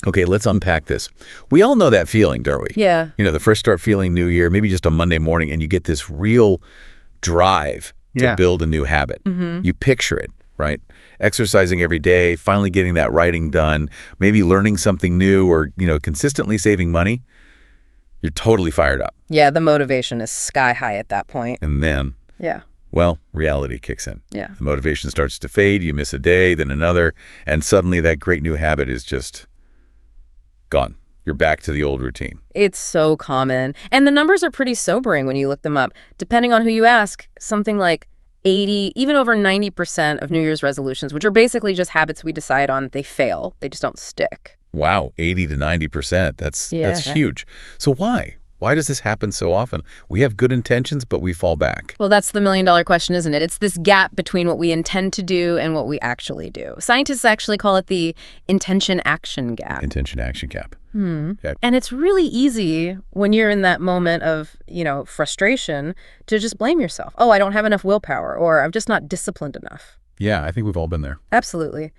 Okay, let's unpack this. We all know that feeling, don't we? Yeah. The first start feeling New Year, maybe just a Monday morning, and you get this real drive to build a new habit. You picture it, right? Exercising every day, finally getting that writing done, maybe learning something new or, consistently saving money. You're totally fired up. Yeah, the motivation is sky high at that point. And then, well, reality kicks in. Yeah. The motivation starts to fade. You miss a day, then another, and suddenly that great new habit is just gone. You're back to the old routine. It's so common. And the numbers are pretty sobering when you look them up. Depending on who you ask, something like 80, even over 90% of New Year's resolutions, which are basically just habits we decide on, they fail. They just don't stick. Wow, 80 to 90%. That's huge. So why? Why does this happen so often? We have good intentions, but we fall back. Well, that's the million-dollar question, isn't it? It's this gap between what we intend to do and what we actually do. Scientists actually call it the intention-action gap. Intention-action gap. Okay. And it's really easy when you're in that moment of, frustration to just blame yourself. Oh, I don't have enough willpower, or I'm just not disciplined enough. Yeah, I think we've all been there. Absolutely.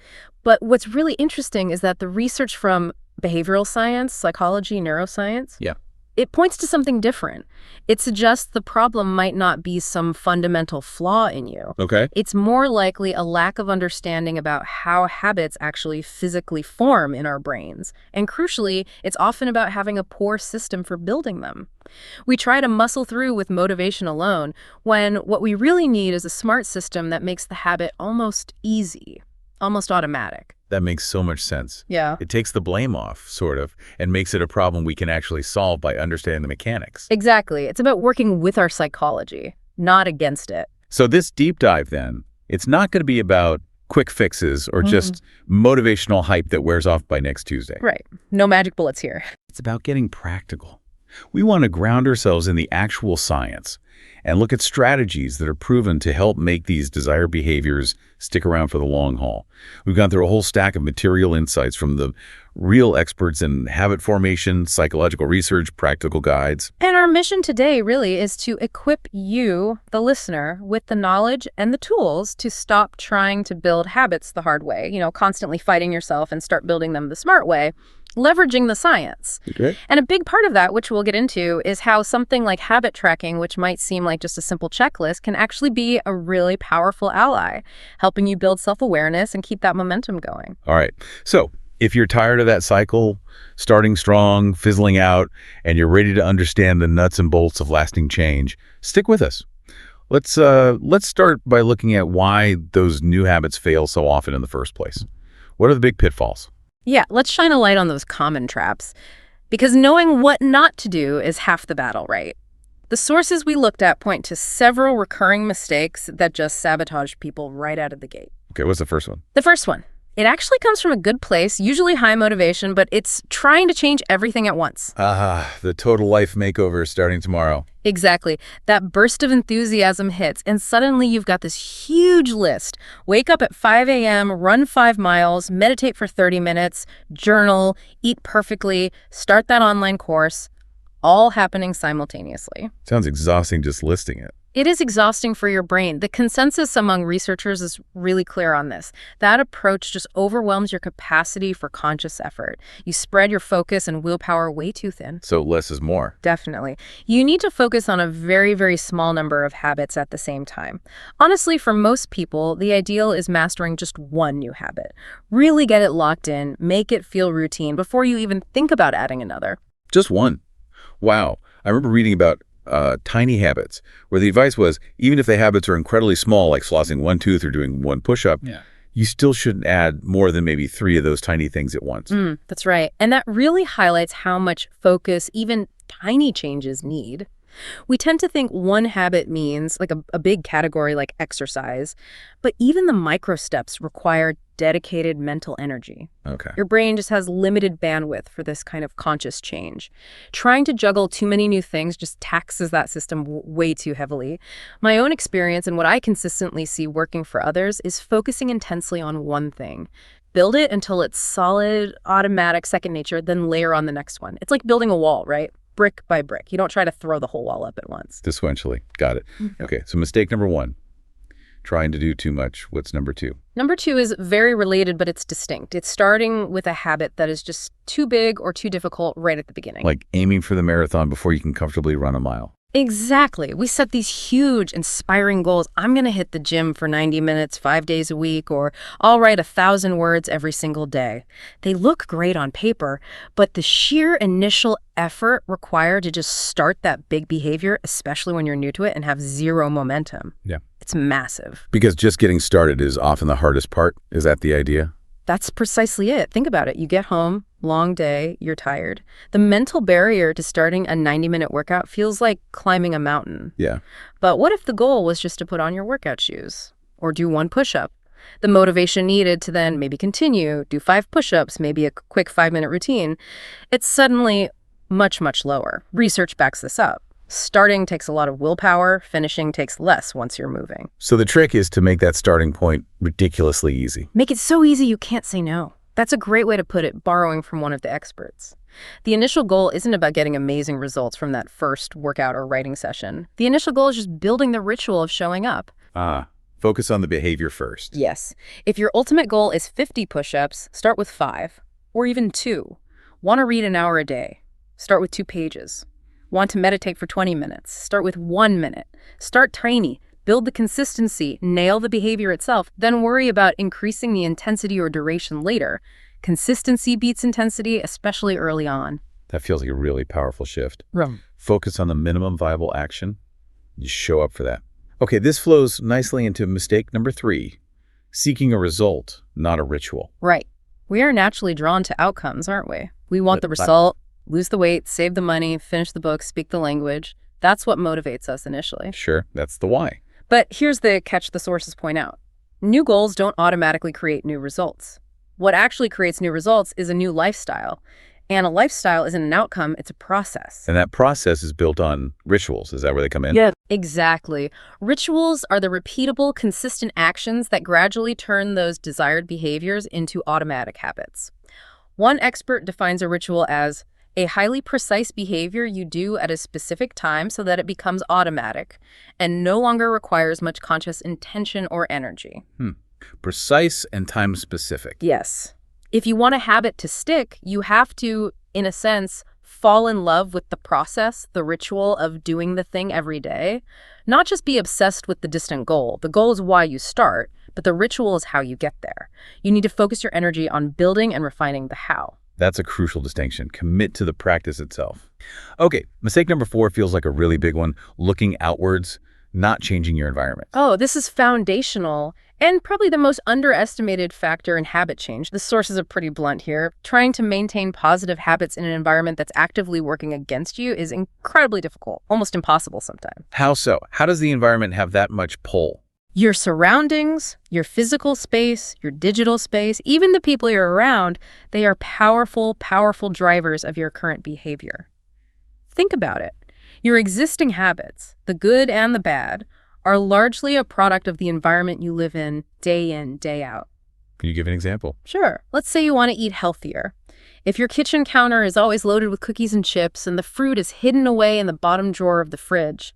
But what's really interesting is that the research from behavioral science, psychology, neuroscience, it points to something different. It suggests the problem might not be some fundamental flaw in you. Okay. It's more likely a lack of understanding about how habits actually physically form in our brains. And crucially, it's often about having a poor system for building them. We try to muscle through with motivation alone, when what we really need is a smart system that makes the habit almost easy, almost automatic. That makes so much sense. Yeah. It takes the blame off, sort of, and makes it a problem we can actually solve by understanding the mechanics. Exactly. It's about working with our psychology, not against it. So this deep dive, then, it's not going to be about quick fixes or just motivational hype that wears off by next Tuesday. Right. No magic bullets here. It's about getting practical. We want to ground ourselves in the actual science and look at strategies that are proven to help make these desired behaviors stick around for the long haul. We've gone through a whole stack of material insights from the real experts in habit formation, psychological research, practical guides. And our mission today really is to equip you, the listener, with the knowledge and the tools to stop trying to build habits the hard way, constantly fighting yourself, and start building them the smart way, leveraging the science. Okay. And a big part of that, which we'll get into, is how something like habit tracking, which might seem like just a simple checklist, can actually be a really powerful ally, helping you build self-awareness and keep that momentum going. All right. So if you're tired of that cycle, starting strong, fizzling out, and you're ready to understand the nuts and bolts of lasting change, stick with us. Let's start by looking at why those new habits fail so often in the first place. What are the big pitfalls? Yeah, let's shine a light on those common traps, because knowing what not to do is half the battle, right? The sources we looked at point to several recurring mistakes that just sabotage people right out of the gate. Okay, what's the first one? The first one. It actually comes from a good place, usually high motivation, but it's trying to change everything at once. The total life makeover starting tomorrow. Exactly. That burst of enthusiasm hits, and suddenly you've got this huge list. Wake up at 5 a.m., run 5 miles, meditate for 30 minutes, journal, eat perfectly, start that online course, all happening simultaneously. Sounds exhausting just listing it. It is exhausting for your brain. The consensus among researchers is really clear on this. That approach just overwhelms your capacity for conscious effort. You spread your focus and willpower way too thin. So less is more. Definitely. You need to focus on a very, very small number of habits at the same time. Honestly, for most people, the ideal is mastering just one new habit. Really get it locked in, make it feel routine before you even think about adding another. Just one. Wow. I remember reading about tiny habits, where the advice was, even if the habits are incredibly small, like flossing one tooth or doing one push-up, you still shouldn't add more than maybe 3 of those tiny things at once. That's right. And that really highlights how much focus even tiny changes need. We tend to think one habit means like a big category like exercise, but even the micro steps require dedicated mental energy. Okay. Your brain just has limited bandwidth for this kind of conscious change. Trying to juggle too many new things just taxes that system way too heavily. My own experience and what I consistently see working for others is focusing intensely on one thing. Build it until it's solid, automatic, second nature, then layer on the next one. It's like building a wall, right? Brick by brick. You don't try to throw the whole wall up at once. Sequentially. Got it. Okay, so mistake number 1. Trying to do too much. What's number 2? Number 2 is very related, but it's distinct. It's starting with a habit that is just too big or too difficult right at the beginning. Like aiming for the marathon before you can comfortably run a mile. Exactly. We set these huge, inspiring goals. I'm going to hit the gym for 90 minutes, 5 days a week, or I'll write 1,000 words every single day. They look great on paper, but the sheer initial effort required to just start that big behavior, especially when you're new to it and have zero momentum, Yeah. it's massive. Because just getting started is often the hardest part. Is that the idea? That's precisely it. Think about it. You get home, long day, you're tired. The mental barrier to starting a 90-minute workout feels like climbing a mountain. Yeah. But what if the goal was just to put on your workout shoes or do 1 push-up? The motivation needed to then maybe continue, do 5 push-ups, maybe a quick 5-minute routine, it's suddenly much, much lower. Research backs this up. Starting takes a lot of willpower, finishing takes less once you're moving. So the trick is to make that starting point ridiculously easy. Make it so easy you can't say no. That's a great way to put it, borrowing from one of the experts. The initial goal isn't about getting amazing results from that first workout or writing session. The initial goal is just building the ritual of showing up. Focus on the behavior first. Yes. If your ultimate goal is 50 push-ups, start with 5, or even 2. Want to read an hour a day? Start with 2 pages. Want to meditate for 20 minutes? Start with 1 minute. Start tiny. Build the consistency, nail the behavior itself, then worry about increasing the intensity or duration later. Consistency beats intensity, especially early on. That feels like a really powerful shift. Right. Focus on the minimum viable action. You show up for that. Okay, this flows nicely into mistake number 3, seeking a result, not a ritual. Right. We are naturally drawn to outcomes, aren't we? We want the result, lose the weight, save the money, finish the book, speak the language. That's what motivates us initially. Sure, that's the why. But here's the catch the sources point out. New goals don't automatically create new results. What actually creates new results is a new lifestyle. And a lifestyle isn't an outcome, it's a process. And that process is built on rituals. Is that where they come in? Yeah, exactly. Rituals are the repeatable, consistent actions that gradually turn those desired behaviors into automatic habits. One expert defines a ritual as a highly precise behavior you do at a specific time so that it becomes automatic and no longer requires much conscious intention or energy. Precise and time-specific. Yes. If you want a habit to stick, you have to, in a sense, fall in love with the process, the ritual of doing the thing every day. Not just be obsessed with the distant goal. The goal is why you start, but the ritual is how you get there. You need to focus your energy on building and refining the how. That's a crucial distinction. Commit to the practice itself. Okay, mistake number 4 feels like a really big one. Looking outwards, not changing your environment. Oh, this is foundational and probably the most underestimated factor in habit change. The sources are pretty blunt here. Trying to maintain positive habits in an environment that's actively working against you is incredibly difficult, almost impossible sometimes. How so? How does the environment have that much pull? Your surroundings, your physical space, your digital space, even the people you're around, they are powerful, powerful drivers of your current behavior. Think about it. Your existing habits, the good and the bad, are largely a product of the environment you live in, day out. Can you give an example? Sure. Let's say you want to eat healthier. If your kitchen counter is always loaded with cookies and chips and the fruit is hidden away in the bottom drawer of the fridge,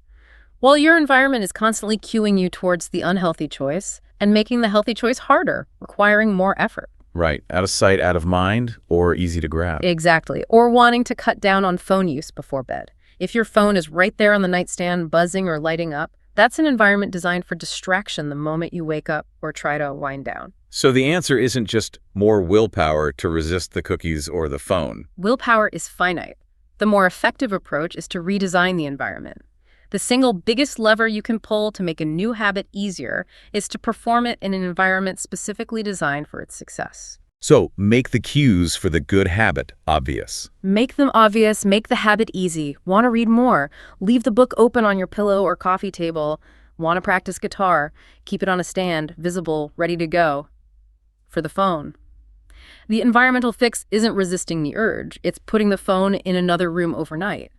well, your environment is constantly cueing you towards the unhealthy choice and making the healthy choice harder, requiring more effort. Right. Out of sight, out of mind, or easy to grab. Exactly. Or wanting to cut down on phone use before bed. If your phone is right there on the nightstand, buzzing or lighting up, that's an environment designed for distraction the moment you wake up or try to wind down. So the answer isn't just more willpower to resist the cookies or the phone. Willpower is finite. The more effective approach is to redesign the environment. The single biggest lever you can pull to make a new habit easier is to perform it in an environment specifically designed for its success. So make the cues for the good habit obvious. Make them obvious, make the habit easy. Want to read more? Leave the book open on your pillow or coffee table. Want to practice guitar? Keep it on a stand, visible, ready to go. For the phone. The environmental fix isn't resisting the urge. It's putting the phone in another room overnight.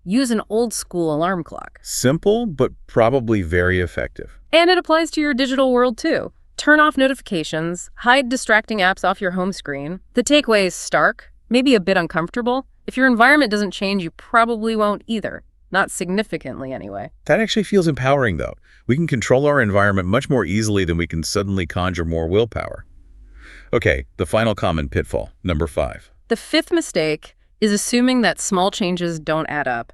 Use an old-school alarm clock. Simple, but probably very effective. And it applies to your digital world, too. Turn off notifications, hide distracting apps off your home screen. The takeaway is stark, maybe a bit uncomfortable. If your environment doesn't change, you probably won't either. Not significantly, anyway. That actually feels empowering, though. We can control our environment much more easily than we can suddenly conjure more willpower. Okay, the final common pitfall, number 5. The fifth mistake is assuming that small changes don't add up.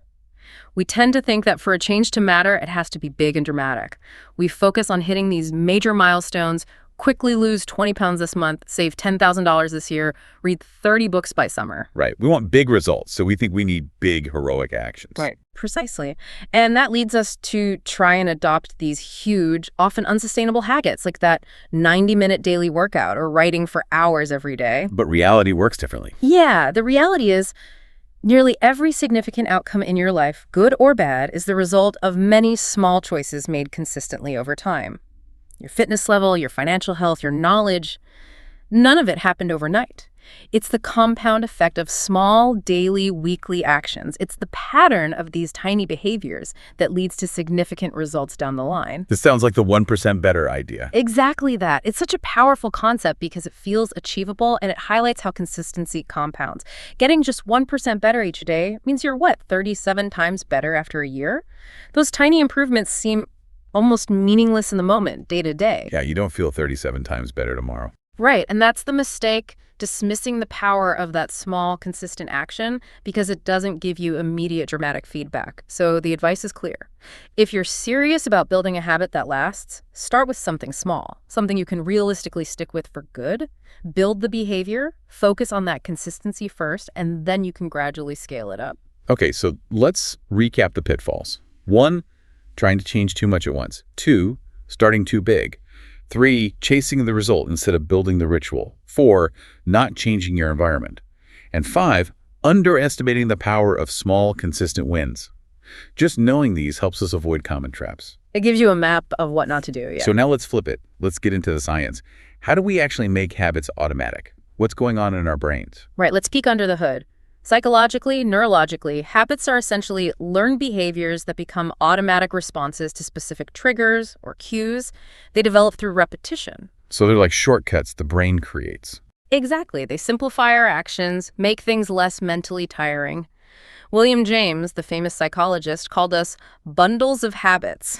We tend to think that for a change to matter, it has to be big and dramatic. We focus on hitting these major milestones, quickly lose 20 pounds this month, save $10,000 this year, read 30 books by summer. Right. We want big results, so we think we need big, heroic actions. Right. Precisely. And that leads us to try and adopt these huge, often unsustainable habits, like that 90-minute daily workout or writing for hours every day. But reality works differently. Yeah, the reality is nearly every significant outcome in your life, good or bad, is the result of many small choices made consistently over time. Your fitness level, your financial health, your knowledge, none of it happened overnight. It's the compound effect of small, daily, weekly actions. It's the pattern of these tiny behaviors that leads to significant results down the line. This sounds like the 1% better idea. Exactly that. It's such a powerful concept because it feels achievable and it highlights how consistency compounds. Getting just 1% better each day means you're, 37 times better after a year? Those tiny improvements seem almost meaningless in the moment, day to day. Yeah, you don't feel 37 times better tomorrow. Right, and that's the mistake, dismissing the power of that small, consistent action because it doesn't give you immediate dramatic feedback. So the advice is clear. If you're serious about building a habit that lasts, start with something small, something you can realistically stick with for good. Build the behavior, focus on that consistency first, and then you can gradually scale it up. Okay, so let's recap the pitfalls. 1, trying to change too much at once. 2, starting too big. 3, chasing the result instead of building the ritual. 4, not changing your environment. And 5, underestimating the power of small, consistent wins. Just knowing these helps us avoid common traps. It gives you a map of what not to do, yeah. So now let's flip it. Let's get into the science. How do we actually make habits automatic? What's going on in our brains? Right, let's peek under the hood. Psychologically, neurologically, habits are essentially learned behaviors that become automatic responses to specific triggers or cues. They develop through repetition. So they're like shortcuts the brain creates. Exactly. They simplify our actions, make things less mentally tiring. William James, the famous psychologist, called us bundles of habits.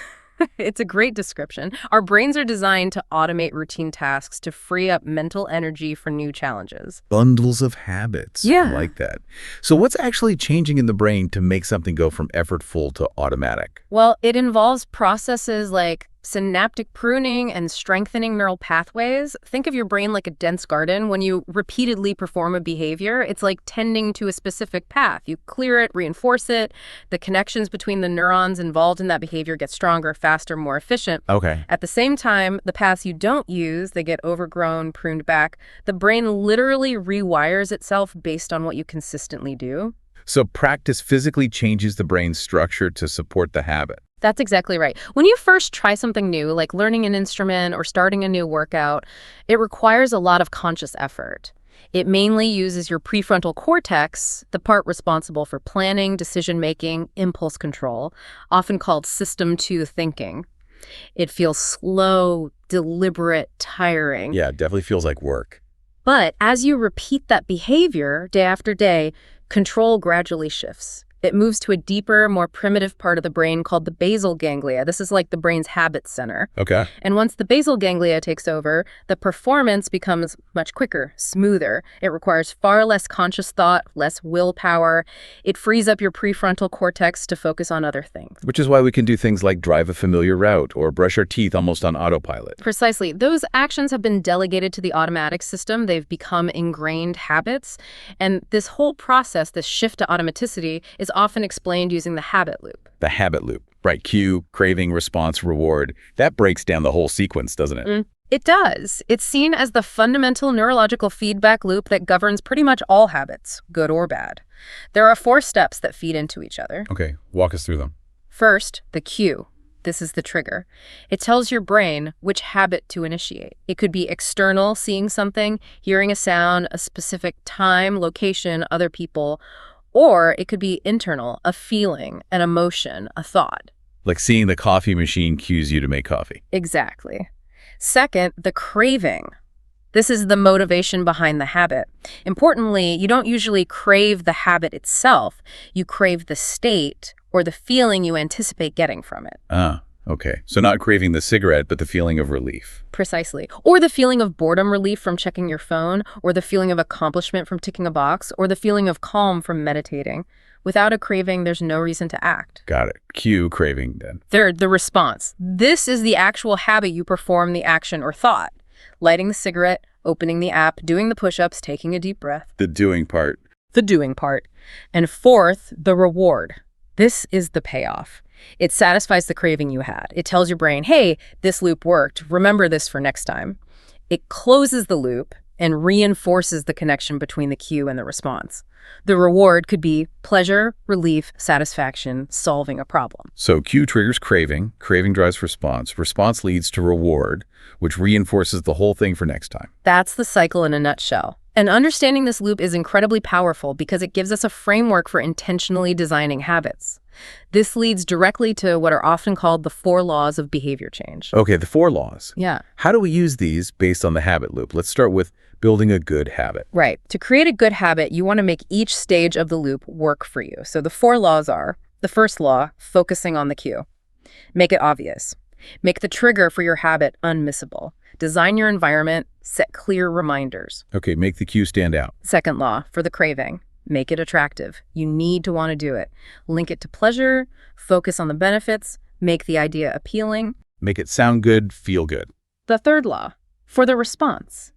It's a great description. Our brains are designed to automate routine tasks to free up mental energy for new challenges. Bundles of habits. Yeah. I like that. So what's actually changing in the brain to make something go from effortful to automatic? Well, it involves processes like synaptic pruning and strengthening neural pathways. Think of your brain like a dense garden. When you repeatedly perform a behavior, it's like tending to a specific path. You clear it, reinforce it. The connections between the neurons involved in that behavior get stronger, faster, more efficient. Okay. At the same time, the paths you don't use, they get overgrown, pruned back. The brain literally rewires itself based on what you consistently do. So practice physically changes the brain's structure to support the habit. That's exactly right. When you first try something new, like learning an instrument or starting a new workout, it requires a lot of conscious effort. It mainly uses your prefrontal cortex, the part responsible for planning, decision-making, impulse control, often called System 2 thinking. It feels slow, deliberate, tiring. Yeah, it definitely feels like work. But as you repeat that behavior day after day, control gradually shifts. It moves to a deeper, more primitive part of the brain called the basal ganglia. This is like the brain's habit center. Okay. And once the basal ganglia takes over, the performance becomes much quicker, smoother. It requires far less conscious thought, less willpower. It frees up your prefrontal cortex to focus on other things. Which is why we can do things like drive a familiar route or brush our teeth almost on autopilot. Precisely. Those actions have been delegated to the automatic system. They've become ingrained habits. And this whole process, this shift to automaticity, is often explained using the habit loop. The habit loop. Right, cue, craving, response, reward. That breaks down the whole sequence, doesn't it? It does. It's seen as the fundamental neurological feedback loop that governs pretty much all habits, good or bad. There are 4 steps that feed into each other. Okay, walk us through them. First, the cue. This is the trigger. It tells your brain which habit to initiate. It could be external, seeing something, hearing a sound, a specific time, location, other people. Or it could be internal, a feeling, an emotion, a thought. Like seeing the coffee machine cues you to make coffee. Exactly. Second, the craving. This is the motivation behind the habit. Importantly, you don't usually crave the habit itself. You crave the state or the feeling you anticipate getting from it. Ah, okay. So not craving the cigarette, but the feeling of relief. Precisely. Or the feeling of boredom relief from checking your phone, or the feeling of accomplishment from ticking a box, or the feeling of calm from meditating. Without a craving, there's no reason to act. Got it. Cue craving then. Third, the response. This is the actual habit you perform the action or thought. Lighting the cigarette, opening the app, doing the push-ups, taking a deep breath. The doing part. The doing part. And fourth, the reward. This is the payoff. It satisfies the craving you had. It tells your brain, hey, this loop worked. Remember this for next time. It closes the loop and reinforces the connection between the cue and the response. The reward could be pleasure, relief, satisfaction, solving a problem. So cue triggers craving, craving drives response, response leads to reward, which reinforces the whole thing for next time. That's the cycle in a nutshell. And understanding this loop is incredibly powerful because it gives us a framework for intentionally designing habits. This leads directly to what are often called the 4 laws of behavior change. Okay, the 4 laws. Yeah. How do we use these based on the habit loop? Let's start with building a good habit. Right. To create a good habit, you want to make each stage of the loop work for you. So the 4 laws are, the first law, focusing on the cue. Make it obvious. Make the trigger for your habit unmissable. Design your environment, set clear reminders. Okay, make the cue stand out. Second law, for the craving. Make it attractive. You need to want to do it. Link it to pleasure, focus on the benefits, make the idea appealing. Make it sound good, feel good. The third law, for the response.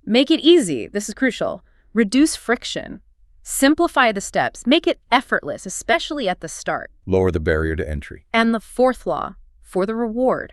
Make it easy. This is crucial. Reduce friction. Simplify the steps. Make it effortless, especially at the start. Lower the barrier to entry. And the fourth law, for the reward.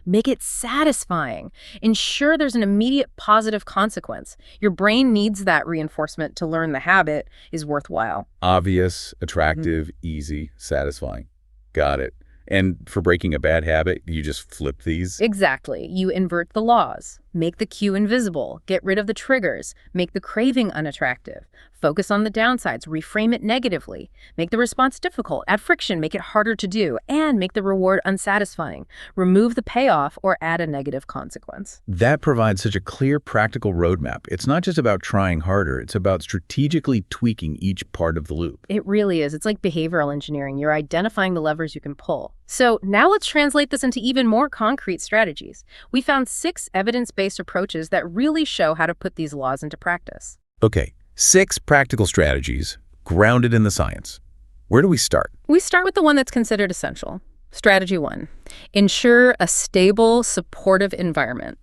Make it satisfying. Ensure there's an immediate positive consequence. Your brain needs that reinforcement to learn the habit is worthwhile. Obvious, attractive, easy, satisfying. Got it. And for breaking a bad habit, you just flip these? Exactly. You invert the laws. Make the cue invisible. Get rid of the triggers. Make the craving unattractive. Focus on the downsides. Reframe it negatively. Make the response difficult. Add friction. Make it harder to do. And make the reward unsatisfying. Remove the payoff or add a negative consequence. That provides such a clear, practical roadmap. It's not just about trying harder. It's about strategically tweaking each part of the loop. It really is. It's like behavioral engineering. You're identifying the levers you can pull. So now let's translate this into even more concrete strategies. We found 6 evidence-based approaches that really show how to put these laws into practice. Okay, 6 practical strategies grounded in the science. Where do we start? We start with the one that's considered essential. Strategy 1, ensure a stable, supportive environment.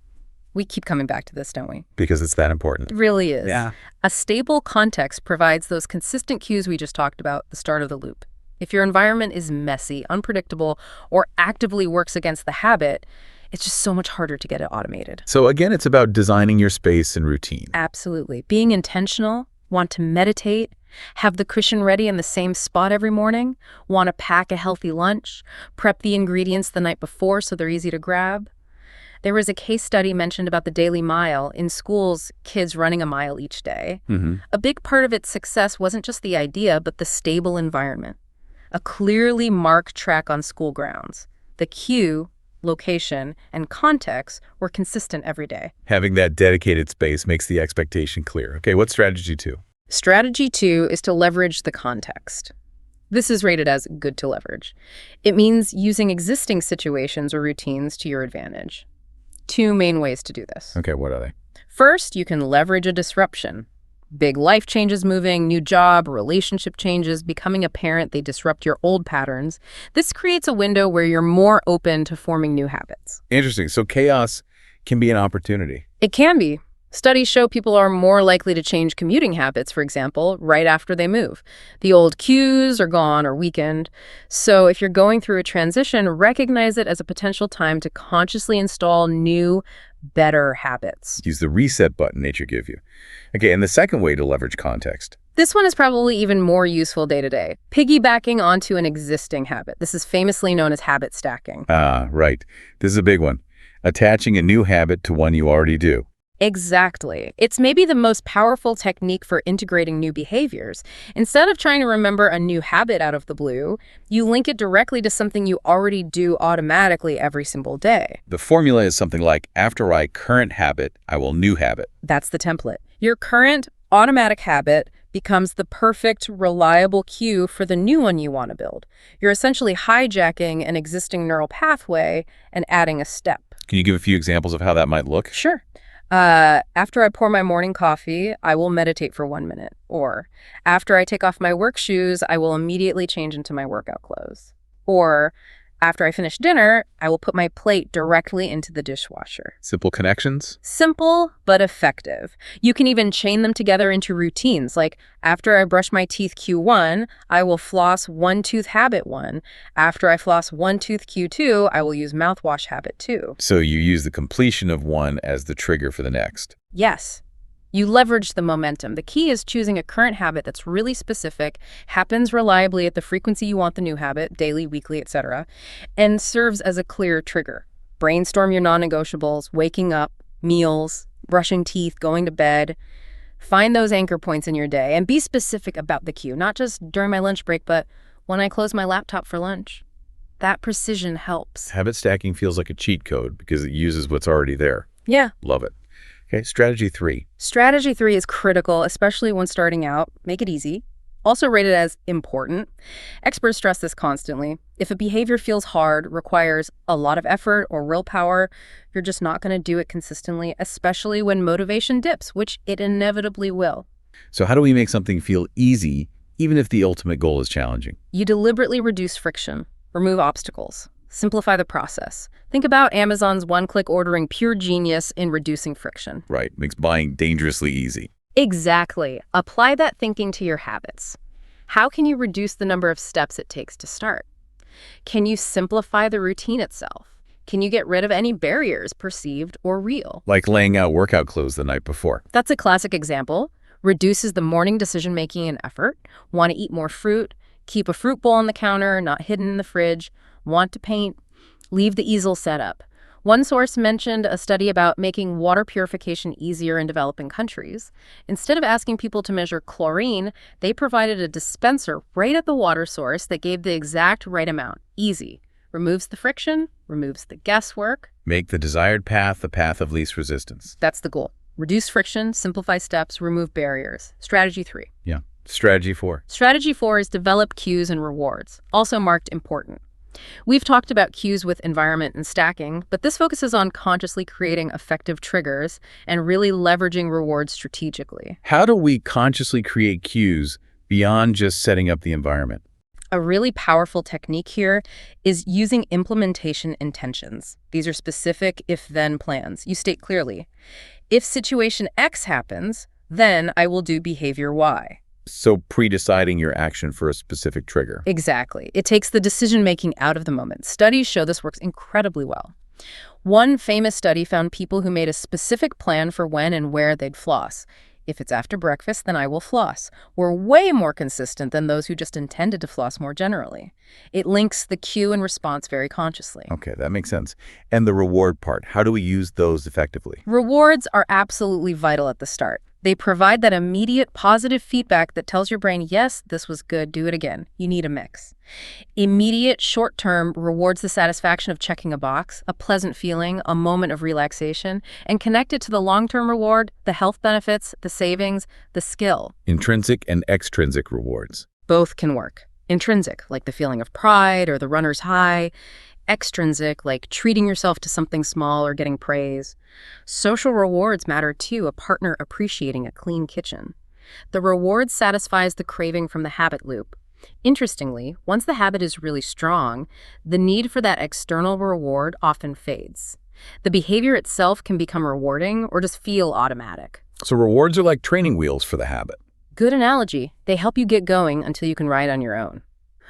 We keep coming back to this, don't we? Because it's that important. It really is. Yeah. A stable context provides those consistent cues we just talked about, the start of the loop. If your environment is messy, unpredictable, or actively works against the habit, it's just so much harder to get it automated. So again, it's about designing your space and routine. Absolutely. Being intentional, want to meditate, have the cushion ready in the same spot every morning, want to pack a healthy lunch, prep the ingredients the night before so they're easy to grab. There was a case study mentioned about the daily mile. In schools, kids running a mile each day. A big part of its success wasn't just the idea, but the stable environment. A clearly marked track on school grounds. The cue, location, and context were consistent every day. Having that dedicated space makes the expectation clear. Okay, what's strategy 2? Strategy 2 is to leverage the context. This is rated as good to leverage. It means using existing situations or routines to your advantage. 2 main ways to do this. Okay, what are they? First, you can leverage a disruption. Big life changes moving, new job, relationship changes, becoming a parent, they disrupt your old patterns. This creates a window where you're more open to forming new habits. Interesting. So chaos can be an opportunity. It can be. Studies show people are more likely to change commuting habits, for example, right after they move. The old cues are gone or weakened. So if you're going through a transition, recognize it as a potential time to consciously install new, better habits. Use the reset button nature give you. Okay, and the second way to leverage context. This one is probably even more useful day to day. Piggybacking onto an existing habit. This is famously known as habit stacking. Ah, right. This is a big one. Attaching a new habit to one you already do. Exactly. It's maybe the most powerful technique for integrating new behaviors. Instead of trying to remember a new habit out of the blue, you link it directly to something you already do automatically every single day. The formula is something like, after I current habit, I will new habit. That's the template. Your current automatic habit becomes the perfect, reliable cue for the new one you want to build. You're essentially hijacking an existing neural pathway and adding a step. Can you give a few examples of how that might look? Sure. After I pour my morning coffee, I will meditate for 1 minute. Or after I take off my work shoes, I will immediately change into my workout clothes. Or after I finish dinner, I will put my plate directly into the dishwasher. Simple connections? Simple, but effective. You can even chain them together into routines, like after I brush my teeth Q1, I will floss one tooth habit 1. After I floss one tooth Q2, I will use mouthwash habit 2. So you use the completion of one as the trigger for the next. Yes. You leverage the momentum. The key is choosing a current habit that's really specific, happens reliably at the frequency you want the new habit, daily, weekly, etc., and serves as a clear trigger. Brainstorm your non-negotiables, waking up, meals, brushing teeth, going to bed. Find those anchor points in your day and be specific about the cue, not just during my lunch break, but when I close my laptop for lunch. That precision helps. Habit stacking feels like a cheat code because it uses what's already there. Yeah. Love it. Okay, strategy 3. Strategy 3 is critical, especially when starting out. Make it easy. Also rated as important. Experts stress this constantly. If a behavior feels hard, requires a lot of effort or willpower, you're just not going to do it consistently, especially when motivation dips, which it inevitably will. So how do we make something feel easy, even if the ultimate goal is challenging? You deliberately reduce friction, remove obstacles, simplify the process. Think about Amazon's one-click ordering, pure genius in reducing friction. Right, makes buying dangerously easy. Exactly. Apply that thinking to your habits. How can you reduce the number of steps it takes to start? Can you simplify the routine itself? Can you get rid of any barriers, perceived or real? Like laying out workout clothes the night before. That's a classic example. Reduces the morning decision-making and effort. Want to eat more fruit? Keep a fruit bowl on the counter, not hidden in the fridge. Want to paint? Leave the easel set up. One source mentioned a study about making water purification easier in developing countries. Instead of asking people to measure chlorine, they provided a dispenser right at the water source that gave the exact right amount. Easy. Removes the friction, removes the guesswork. Make the desired path the path of least resistance. That's the goal. Reduce friction, simplify steps, remove barriers. Strategy 3. Yeah. Strategy 4. Strategy 4 is develop cues and rewards, also marked important. We've talked about cues with environment and stacking, but this focuses on consciously creating effective triggers and really leveraging rewards strategically. How do we consciously create cues beyond just setting up the environment? A really powerful technique here is using implementation intentions. These are specific if-then plans. You state clearly, if situation X happens, then I will do behavior Y. So pre-deciding your action for a specific trigger. Exactly. It takes the decision-making out of the moment. Studies show this works incredibly well. One famous study found people who made a specific plan for when and where they'd floss. If it's after breakfast, then I will floss. Were way more consistent than those who just intended to floss more generally. It links the cue and response very consciously. Okay, that makes sense. And the reward part, how do we use those effectively? Rewards are absolutely vital at the start. They provide that immediate positive feedback that tells your brain, yes, this was good, do it again. You need a mix. Immediate short-term rewards the satisfaction of checking a box, a pleasant feeling, a moment of relaxation, and connect it to the long-term reward, the health benefits, the savings, the skill. Intrinsic and extrinsic rewards. Both can work. Intrinsic, like the feeling of pride or the runner's high. Extrinsic, like treating yourself to something small or getting praise. Social rewards matter too, a partner appreciating a clean kitchen. The reward satisfies the craving from the habit loop. Interestingly, once the habit is really strong, the need for that external reward often fades. The behavior itself can become rewarding or just feel automatic. So rewards are like training wheels for the habit. Good analogy. They help you get going until you can ride on your own.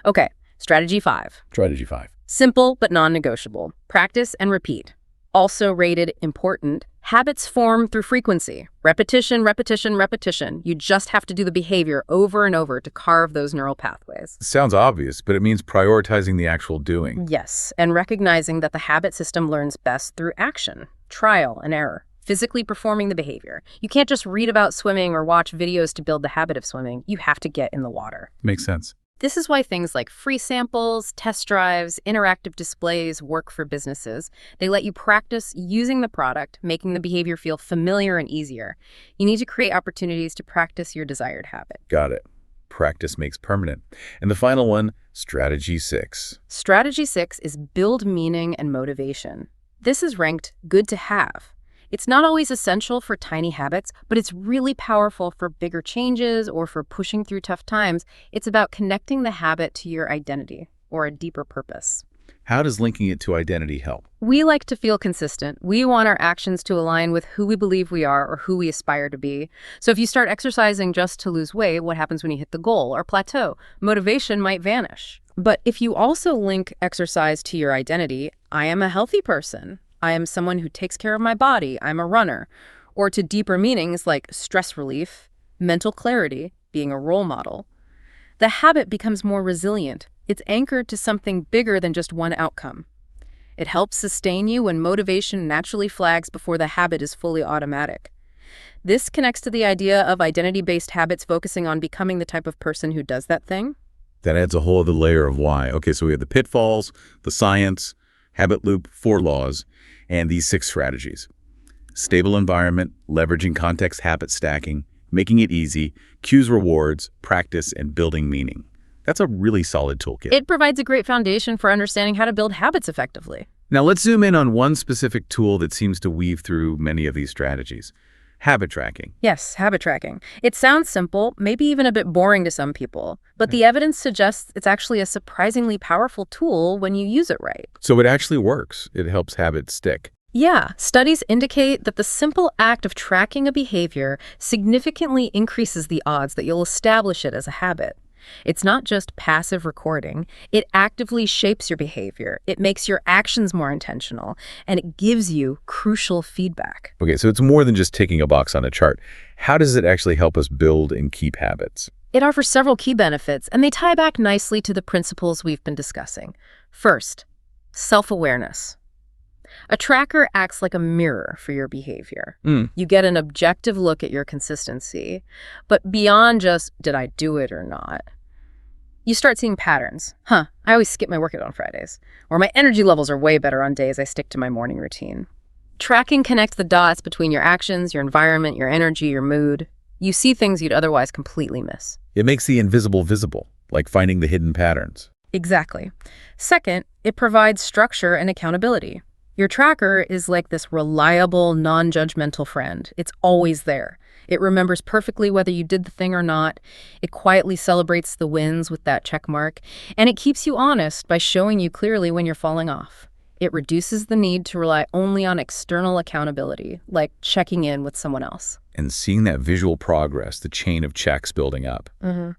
Okay, strategy 5. Strategy 5. Simple but non-negotiable. Practice and repeat. Also rated important, habits form through frequency. Repetition, repetition, repetition. You just have to do the behavior over and over to carve those neural pathways. Sounds obvious, but it means prioritizing the actual doing. Yes, and recognizing that the habit system learns best through action, trial and error. physically performing the behavior. You can't just read about swimming or watch videos to build the habit of swimming. You have to get in the water. Makes sense. This is why things like free samples, test drives, interactive displays work for businesses. They let you practice using the product, making the behavior feel familiar and easier. You need to create opportunities to practice your desired habit. Got it. Practice makes permanent. And the final one, strategy 6. Strategy 6 is build meaning and motivation. This is ranked good to have. It's not always essential for tiny habits, but it's really powerful for bigger changes or for pushing through tough times. It's about connecting the habit to your identity or a deeper purpose. How does linking it to identity help? We like to feel consistent. We want our actions to align with who we believe we are or who we aspire to be. So if you start exercising just to lose weight, what happens when you hit the goal or plateau? Motivation might vanish. But if you also link exercise to your identity, I am a healthy person. I am someone who takes care of my body. I'm a runner. Or to deeper meanings like stress relief, mental clarity, being a role model, the habit becomes more resilient. It's anchored to something bigger than just one outcome. It helps sustain you when motivation naturally flags before the habit is fully automatic. This connects to the idea of identity-based habits focusing on becoming the type of person who does that thing. That adds a whole other layer of why. Okay, so we have the pitfalls, the science, habit loop, 4 laws, and these 6 strategies. Stable environment, leveraging context habit stacking, making it easy, cues rewards, practice, and building meaning. That's a really solid toolkit. It provides a great foundation for understanding how to build habits effectively. Now let's zoom in on one specific tool that seems to weave through many of these strategies. Habit tracking. Yes, habit tracking. It sounds simple, maybe even a bit boring to some people, but the evidence suggests it's actually a surprisingly powerful tool when you use it right. So it actually works. It helps habits stick. Yeah, studies indicate that the simple act of tracking a behavior significantly increases the odds that you'll establish it as a habit. It's not just passive recording. It actively shapes your behavior. It makes your actions more intentional, and it gives you crucial feedback. Okay, so it's more than just ticking a box on a chart. How does it actually help us build and keep habits? It offers several key benefits, and they tie back nicely to the principles we've been discussing. First, self-awareness. A tracker acts like a mirror for your behavior. You get an objective look at your consistency, but beyond just, did I do it or not? You start seeing patterns. I always skip my workout on Fridays. Or my energy levels are way better on days I stick to my morning routine. Tracking connects the dots between your actions, your environment, your energy, your mood. You see things you'd otherwise completely miss. It makes the invisible visible, like finding the hidden patterns. Exactly. Second, it provides structure and accountability. Your tracker is like this reliable, non-judgmental friend. It's always there. It remembers perfectly whether you did the thing or not. It quietly celebrates the wins with that check mark. And it keeps you honest by showing you clearly when you're falling off. It reduces the need to rely only on external accountability, like checking in with someone else. And seeing that visual progress, the chain of checks building up,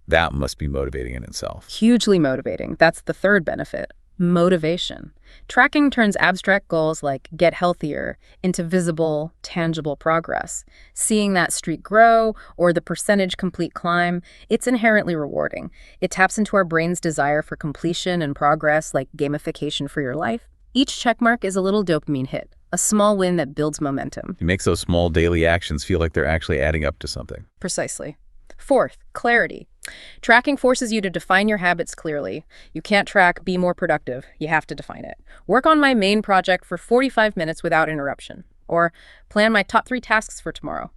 that must be motivating in itself. Hugely motivating. That's the third benefit. Motivation. Tracking turns abstract goals like get healthier into visible, tangible progress. Seeing that streak grow or the percentage complete climb, it's inherently rewarding. It taps into our brain's desire for completion and progress, like gamification for your life. Each checkmark is a little dopamine hit, a small win that builds momentum. It makes those small daily actions feel like they're actually adding up to something. Precisely. Fourth, clarity. Tracking forces you to define your habits clearly. You can't track, be more productive. You have to define it. Work on my main project for 45 minutes without interruption. Or plan my top 3 tasks for tomorrow.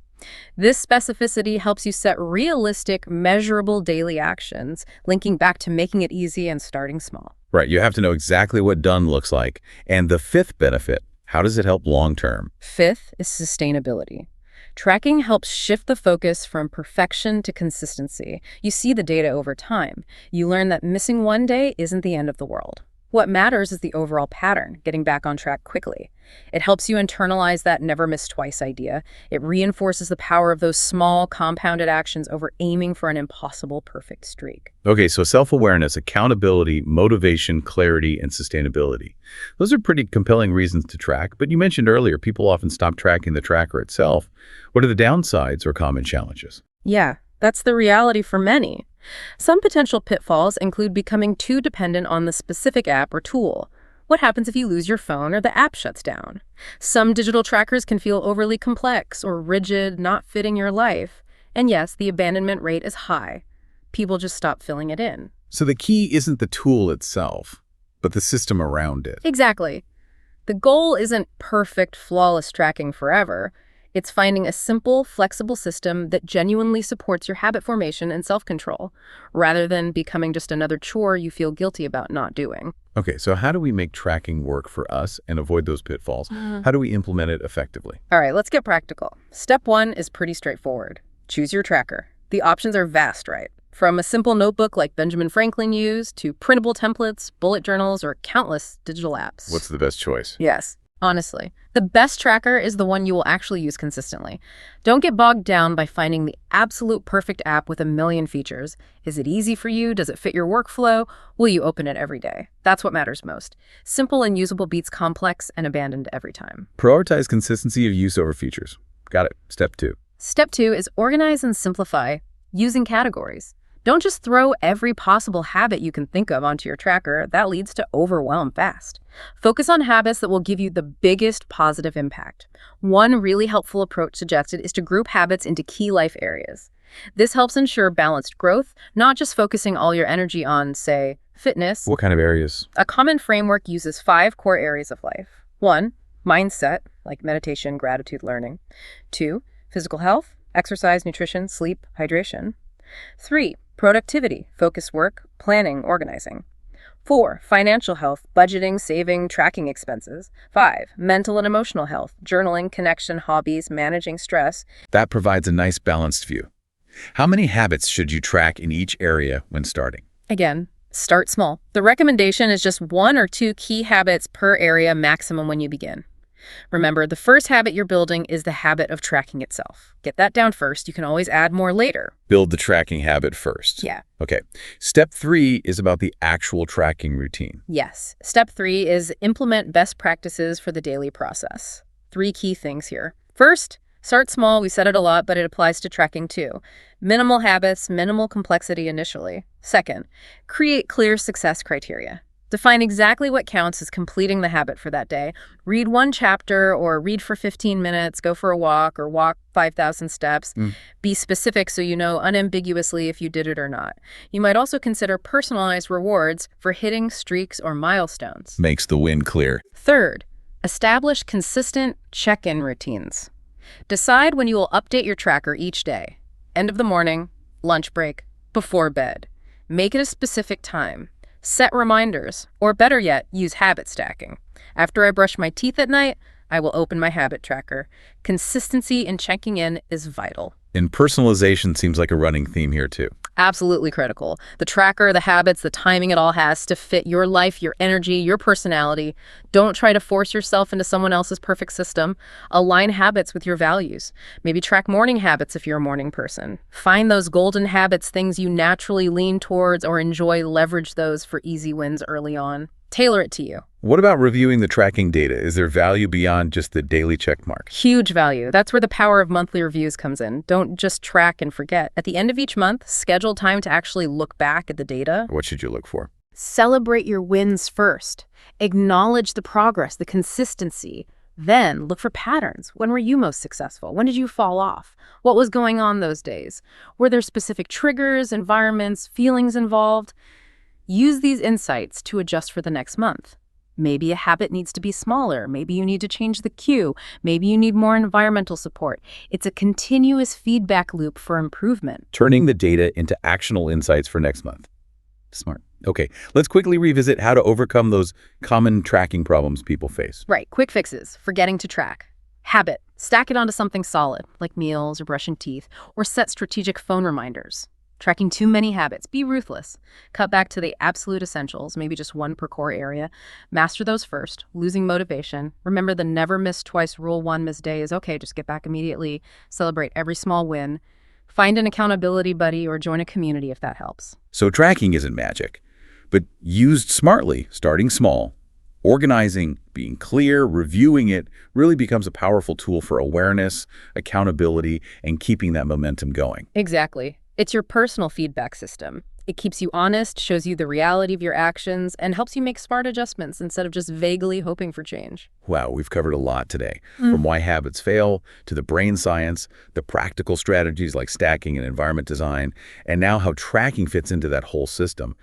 This specificity helps you set realistic, measurable daily actions, linking back to making it easy and starting small. Right, you have to know exactly what done looks like. And the 5th benefit, how does it help long-term? 5th is sustainability. Tracking helps shift the focus from perfection to consistency. You see the data over time. You learn that missing one day isn't the end of the world. What matters is the overall pattern, getting back on track quickly. It helps you internalize that never miss twice idea. It reinforces the power of those small, compounded actions over aiming for an impossible perfect streak. Okay, so self-awareness, accountability, motivation, clarity, and sustainability. Those are pretty compelling reasons to track, but you mentioned earlier people often stop tracking the tracker itself. What are the downsides or common challenges? Yeah, that's the reality for many. Some potential pitfalls include becoming too dependent on the specific app or tool. What happens if you lose your phone or the app shuts down? Some digital trackers can feel overly complex or rigid, not fitting your life. And yes, the abandonment rate is high. People just stop filling it in. So the key isn't the tool itself, but the system around it. Exactly. The goal isn't perfect, flawless tracking forever. It's finding a simple, flexible system that genuinely supports your habit formation and self-control, rather than becoming just another chore you feel guilty about not doing. Okay, so how do we make tracking work for us and avoid those pitfalls? How do we implement it effectively? All right, let's get practical. Step 1 is pretty straightforward. Choose your tracker. The options are vast, right? From a simple notebook like Benjamin Franklin used to printable templates, bullet journals, or countless digital apps. What's the best choice? Yes, honestly. The best tracker is the one you will actually use consistently. Don't get bogged down by finding the absolute perfect app with a million features. Is it easy for you? Does it fit your workflow? Will you open it every day? That's what matters most. Simple and usable beats complex and abandoned every time. Prioritize consistency of use over features. Got it. Step 2. Step 2 is organize and simplify using categories. Don't just throw every possible habit you can think of onto your tracker. That leads to overwhelm fast. Focus on habits that will give you the biggest positive impact. One really helpful approach suggested is to group habits into key life areas. This helps ensure balanced growth, not just focusing all your energy on, say, fitness. What kind of areas? A common framework uses 5 core areas of life. 1, mindset, like meditation, gratitude, learning. 2, physical health, exercise, nutrition, sleep, hydration. 3, productivity, focused work, planning, organizing. 4, financial health, budgeting, saving, tracking expenses. 5, mental and emotional health, journaling, connection, hobbies, managing stress. That provides a nice balanced view. How many habits should you track in each area when starting? Again, start small. The recommendation is just 1 or 2 key habits per area maximum when you begin. Remember, the first habit you're building is the habit of tracking itself. Get that down first. You can always add more later. Build the tracking habit first. Yeah. Okay. Step 3 is about the actual tracking routine. Yes. Step 3 is implement best practices for the daily process. 3 key things here. First, start small. We said it a lot, but it applies to tracking too. Minimal habits, minimal complexity initially. Second, create clear success criteria. Define exactly what counts as completing the habit for that day. Read 1 chapter or read for 15 minutes, go for a walk or walk 5,000 steps. Be specific so you know unambiguously if you did it or not. You might also consider personalized rewards for hitting streaks or milestones. Makes the win clear. Third, establish consistent check-in routines. Decide when you will update your tracker each day. End of the morning, lunch break, before bed. Make it a specific time. Set reminders, or better yet, use habit stacking. After I brush my teeth at night, I will open my habit tracker. Consistency in checking in is vital. And personalization seems like a running theme here too. Absolutely critical. The tracker, the habits, the timing, it all has to fit your life, your energy, your personality. Don't try to force yourself into someone else's perfect system. Align habits with your values. Maybe track morning habits if you're a morning person. Find those golden habits, things you naturally lean towards or enjoy, leverage those for easy wins early on. Tailor it to you. What about reviewing the tracking data? Is there value beyond just the daily check mark? Huge value. That's where the power of monthly reviews comes in. Don't just track and forget. At the end of each month, schedule time to actually look back at the data. What should you look for? Celebrate your wins first. Acknowledge the progress, the consistency. Then look for patterns. When were you most successful? When did you fall off? What was going on those days? Were there specific triggers, environments, feelings involved? Use these insights to adjust for the next month. Maybe a habit needs to be smaller. Maybe you need to change the cue. Maybe you need more environmental support. It's a continuous feedback loop for improvement. Turning the data into actionable insights for next month. Smart. Okay, let's quickly revisit how to overcome those common tracking problems people face. Right, quick fixes. Forgetting to track. Habit. Stack it onto something solid, like meals or brushing teeth, or set strategic phone reminders. Tracking too many habits. Be ruthless. Cut back to the absolute essentials, maybe just 1 per core area. Master those first. Losing motivation. Remember the never miss twice rule. 1 missed day is okay, just get back immediately. Celebrate every small win. Find an accountability buddy or join a community if that helps. So tracking isn't magic, but used smartly, starting small, organizing, being clear, reviewing it really becomes a powerful tool for awareness, accountability, and keeping that momentum going. Exactly. It's your personal feedback system. It keeps you honest, shows you the reality of your actions, and helps you make smart adjustments instead of just vaguely hoping for change. Wow, we've covered a lot today, from why habits fail to the brain science, the practical strategies like stacking and environment design, and now how tracking fits into that whole system.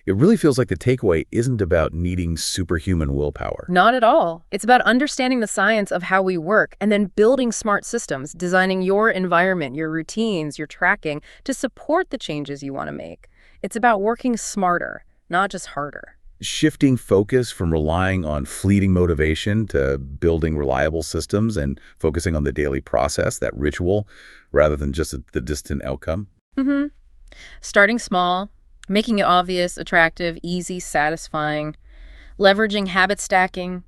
It really feels like the takeaway isn't about needing superhuman willpower. Not at all. It's about understanding the science of how we work and then building smart systems, designing your environment, your routines, your tracking to support the changes you want to make. It's about working smarter, not just harder. Shifting focus from relying on fleeting motivation to building reliable systems and focusing on the daily process, that ritual, rather than just the distant outcome. Mm-hmm. Starting small, making it obvious, attractive, easy, satisfying, leveraging habit stacking,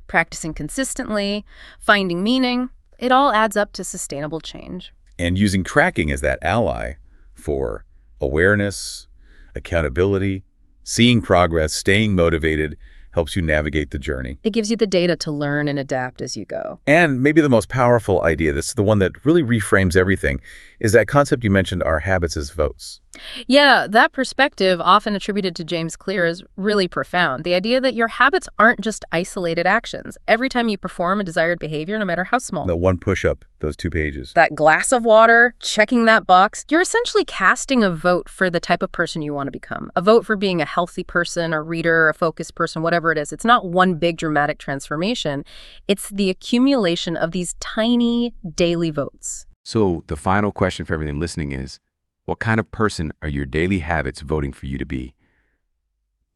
practicing consistently, finding meaning, it all adds up to sustainable change. And using tracking as that ally for awareness, accountability, seeing progress, staying motivated, helps you navigate the journey. It gives you the data to learn and adapt as you go. And maybe the most powerful idea, this is the one that really reframes everything, is that concept you mentioned, our habits as votes. Yeah, that perspective, often attributed to James Clear, is really profound. The idea that your habits aren't just isolated actions. Every time you perform a desired behavior, no matter how small, The one push-up, those 2 pages. that glass of water, checking that box, you're essentially casting a vote for the type of person you want to become. A vote for being a healthy person, a reader, a focused person, whatever it is. It's not one big dramatic transformation. It's the accumulation of these tiny daily votes. So the final question for everyone listening is, what kind of person are your daily habits voting for you to be?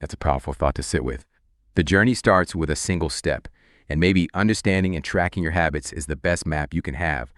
That's a powerful thought to sit with. The journey starts with a single step, and maybe understanding and tracking your habits is the best map you can have